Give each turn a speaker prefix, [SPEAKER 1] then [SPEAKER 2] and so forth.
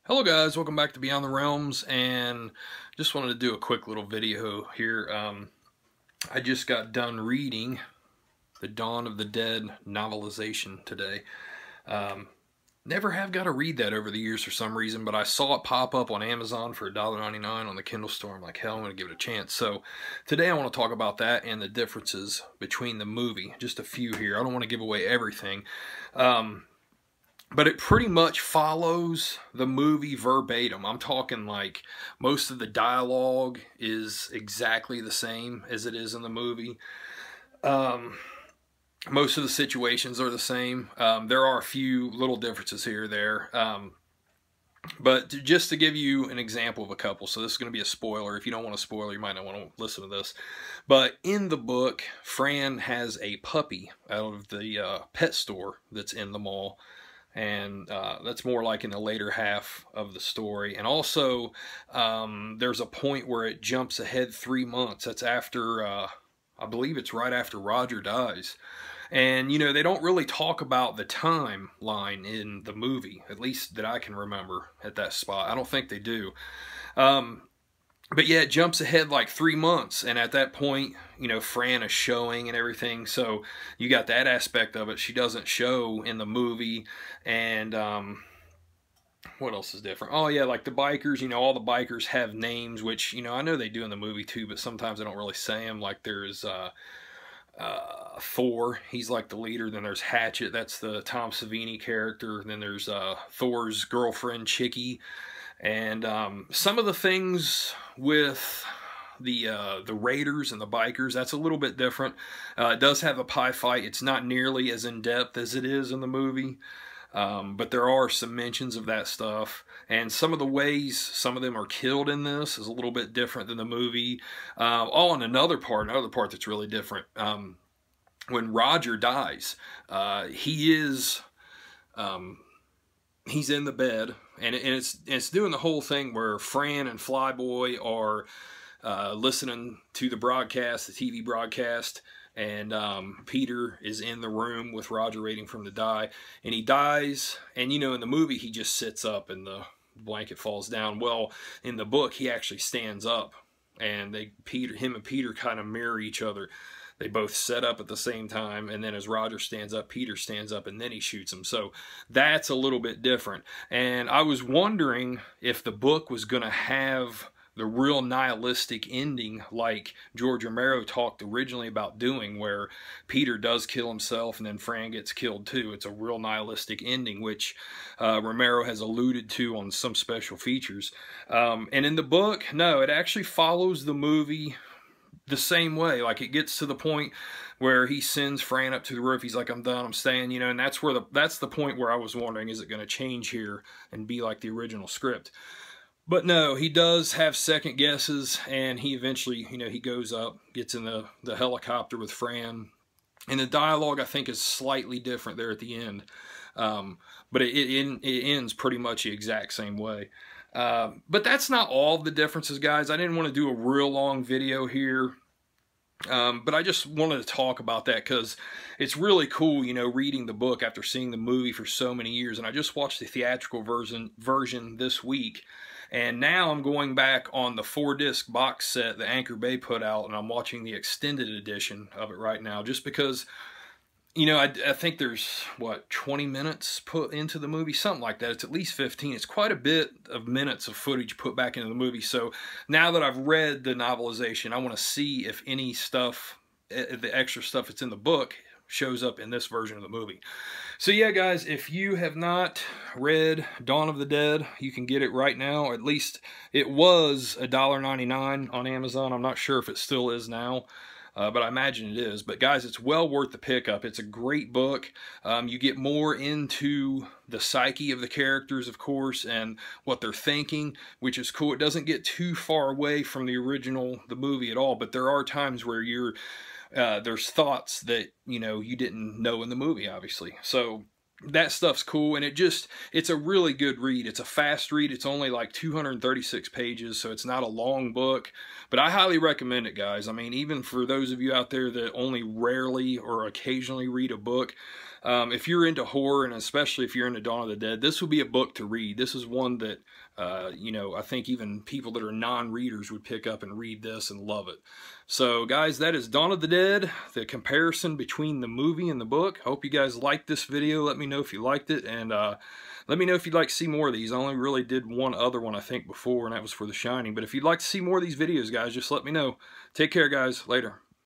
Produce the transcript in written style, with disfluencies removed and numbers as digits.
[SPEAKER 1] Hello guys, welcome back to Beyond the Realms, and just wanted to do a quick little video here. I just got done reading the Dawn of the Dead novelization today. Never have got to read that over the years for some reason, but I saw it pop up on Amazon for $1.99 on the Kindle store. I'm like, hell, I'm going to give it a chance. So today I want to talk about that and the differences between the movie. Just a few here. I don't want to give away everything. But it pretty much follows the movie verbatim. I'm talking like most of the dialogue is exactly the same as it is in the movie. Most of the situations are the same. There are a few little differences here or there. But just to give you an example of a couple, so this is going to be a spoiler. If you don't want a spoiler, you might not want to listen to this. But in the book, Fran has a puppy out of the pet store that's in the mall. And that's more like in the later half of the story. And also, there's a point where it jumps ahead 3 months. That's after, I believe it's right after Roger dies. And, you know, they don't really talk about the timeline in the movie, at least that I can remember at that spot. I don't think they do. But yeah, it jumps ahead like 3 months, and at that point, you know, Fran is showing and everything, so you got that aspect of it. She doesn't show in the movie, and what else is different? Oh yeah, like the bikers, you know, all the bikers have names, which, you know, I know they do in the movie too, but sometimes I don't really say them. Like there's Thor, he's like the leader. Then there's Hatchet, that's the Tom Savini character. Then there's Thor's girlfriend, Chicky. And some of the things with the raiders and the bikers, that's a little bit different. It does have a pie fight. It's not nearly as in-depth as it is in the movie, but there are some mentions of that stuff. And some of the ways some of them are killed in this is a little bit different than the movie. And another part that's really different. When Roger dies, he's in the bed, and it's doing the whole thing where Fran and Flyboy are listening to the broadcast, the TV broadcast, and Peter is in the room with Roger waiting for him to die, and he dies. And you know, in the movie he just sits up and the blanket falls down. Well, in the book he actually stands up, and him and Peter kind of mirror each other. They both set up at the same time, and then as Roger stands up, Peter stands up, and then he shoots him. So that's a little bit different. And I was wondering if the book was going to have the real nihilistic ending like George Romero talked originally about doing, where Peter does kill himself and then Fran gets killed too. It's a real nihilistic ending, which Romero has alluded to on some special features. And in the book, no, it actually follows the movie the same way. Like, it gets to the point where he sends Fran up to the roof. He's like, I'm done, I'm staying, you know, and that's the point where I was wondering, is it going to change here and be like the original script? But no, he does have second guesses, and he eventually, you know, he goes up, gets in the helicopter with Fran, and the dialogue I think is slightly different there at the end. But it ends pretty much the exact same way. But that's not all the differences, guys. I didn't want to do a real long video here, but I just wanted to talk about that because it's really cool, you know, reading the book after seeing the movie for so many years. And I just watched the theatrical version this week, and now I'm going back on the 4-disc box set that Anchor Bay put out, and I'm watching the extended edition of it right now, just because, you know, I think there's, what, 20 minutes put into the movie? Something like that. It's at least 15. It's quite a bit of minutes of footage put back into the movie. So now that I've read the novelization, I want to see if any stuff, the extra stuff that's in the book, shows up in this version of the movie. So yeah, guys, if you have not read Dawn of the Dead, you can get it right now. Or at least it was $1.99 on Amazon. I'm not sure if it still is now. But I imagine it is. But guys, it's well worth the pickup. It's a great book. You get more into the psyche of the characters, of course, and what they're thinking, which is cool. It doesn't get too far away from the movie at all, but there are times where there's thoughts that, you know, you didn't know in the movie, obviously. So that stuff's cool, and it's a really good read. It's a fast read. It's only like 236 pages, so it's not a long book, but I highly recommend it, guys. I mean, even for those of you out there that only rarely or occasionally read a book, if you're into horror, and especially if you're into Dawn of the Dead, this would be a book to read. This is one that, you know, I think even people that are non-readers would pick up and read this and love it. So, guys, that is Dawn of the Dead, the comparison between the movie and the book. Hope you guys liked this video. Let me know if you liked it, and let me know if you'd like to see more of these. I only really did one other one, I think, before, and that was for The Shining. But if you'd like to see more of these videos, guys, just let me know. Take care, guys. Later.